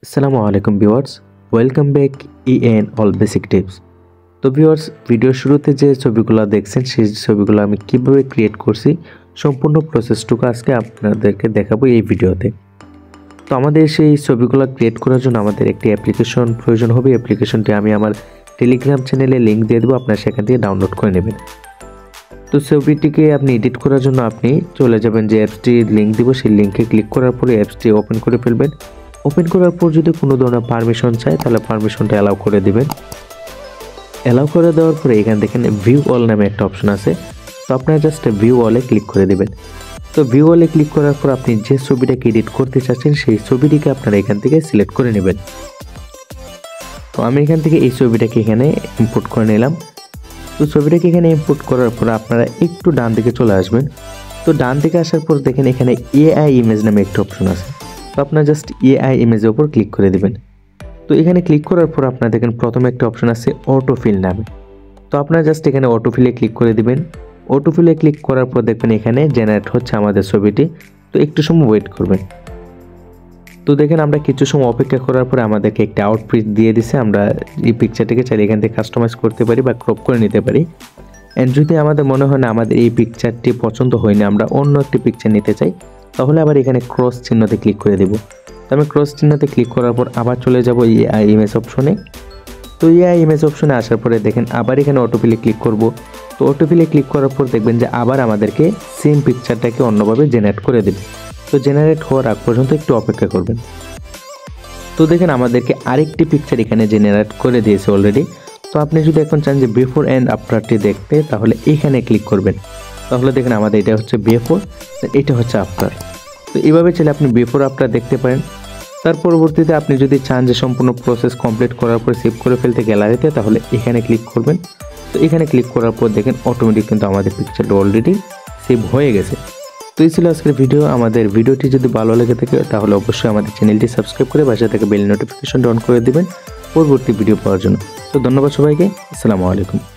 আসসালামু আলাইকুম viewers, welcome back in all basic tips. তো ভিউয়ার্স, ভিডিওর শুরুতে যে ছবিগুলো দেখছেন সেই ছবিগুলো আমি কিভাবে ক্রিয়েট করছি সম্পূর্ণ প্রসেসটুকু আজকে আপনাদেরকে দেখাবো এই ভিডিওতে। তো আমাদের সেই ছবিগুলো ক্রিয়েট করার জন্য আমাদের একটি অ্যাপ্লিকেশন প্রয়োজন হবে। অ্যাপ্লিকেশনটি আমি আমার টেলিগ্রাম চ্যানেলে লিঙ্ক দিয়ে দেবো, আপনারা সেখান থেকে ডাউনলোড করে নেবেন। তো ছবিটিকে আপনি এডিট করার জন্য আপনি চলে যাবেন যে অ্যাপসটি লিঙ্ক দিব, সেই লিঙ্কে ক্লিক করার পরে অ্যাপসটি ওপেন করে ফেলবেন। ওপেন করার পর যদি কোনো ধরনের পারমিশন চাই তাহলে পারমিশনটা অ্যালাউ করে দিবেন। অ্যালাউ করে দেওয়ার পরে এখানে দেখেন ভিউ অল নামে একটা অপশন আছে, তো আপনারা জাস্ট ভিউ অলে ক্লিক করে দিবেন। তো ভিউ অলে ক্লিক করার পর আপনি যে ছবিটাকে এডিট করতে চাচ্ছেন সেই ছবিটিকে আপনারা এখান থেকে সিলেক্ট করে নেবেন। তো আমি এখান থেকে এই ছবিটাকে এখানে ইম্পোর্ট করে নিলাম। তো ছবিটাকে এখানে ইম্পোর্ট করার পর আপনারা একটু ডান দিকে চলে আসবেন। তো ডান দিকে আসার পর দেখেন এখানে এআই ইমেজ নামে একটা অপশন আছে, তো আপনারা জাস্ট এআই ইমেজের উপর ক্লিক করে দিবেন। তো এখানে ক্লিক করার পর আপনারা দেখেন প্রথমে একটা অপশন আছে অটোফিল নামে, তো আপনারা জাস্ট এখানে অটোফিলে ক্লিক করে দিবেন। অটোফিলে ক্লিক করার পর দেখবেন এখানে জেনারেট হচ্ছে আমাদের ছবিটি, তো একটু সময় ওয়েট করবেন। তো দেখেন আমরা কিছু সময় অপেক্ষা করার পরে আমাদেরকে একটা আউটপুট দিয়ে দিছে। আমরা এই পিকচারটিকে চাইলে এখান থেকে কাস্টমাইজ করতে পারি বা ক্রপ করে নিতে পারি। এন্ড যদি আমাদের মনে হয় না আমাদের এই পিকচারটি পছন্দ হয়নি, আমরা অন্য একটি পিকচার নিতে চাই, তাহলে আবার এখানে ক্রস চিহ্নতে ক্লিক করে দেব। তো আমি ক্রস চিহ্নতে ক্লিক করার পর আবার চলে যাব এআই ইমেজ অপশনে। তো এআই ইমেজ অপশনে আসার পরে দেখেন আবার এখানে অটোফিলে ক্লিক করব। তো অটোফিলে ক্লিক করার পর দেখবেন যে আবার আমাদেরকে সেম পিকচারটাকে অন্যভাবে জেনারেট করে দেবে। তো জেনারেট হওয়ার আগ পর্যন্ত একটু অপেক্ষা করবেন। তো দেখেন আমাদেরকে আরেকটি পিকচার এখানে জেনারেট করে দিয়েছে অলরেডি। তো আপনি যদি এখন চান যে বিফোর অ্যান্ড আফটারটি দেখতে, তাহলে এখানে ক্লিক করবেন। তাহলে দেখেন আমাদের এটা হচ্ছে বিফোর, এটা হচ্ছে আফটার। তো এইভাবে চাইলে আপনি বিফোর আফটার দেখতে পারেন। তার পরবর্তীতে আপনি যদি চান যে সম্পূর্ণ প্রসেস কমপ্লিট করার পর সেভ করে ফেলতে গ্যালারিতে, তাহলে এখানে ক্লিক করবেন। তো এখানে ক্লিক করার পর দেখেন অটোমেটিক কিন্তু আমাদের পিকচারটা অলরেডি সেভ হয়ে গেছে। তো এই ছিল আজকের ভিডিও। আমাদের ভিডিওটি যদি ভালো লেগে থাকে তাহলে অবশ্যই আমাদের চ্যানেলটি সাবস্ক্রাইব করে পাশে থেকে বেল নোটিফিকেশনটা অন করে দিবেন পরবর্তী ভিডিও পাওয়ার জন্য। তো ধন্যবাদ সবাইকে, আসসালামু আলাইকুম।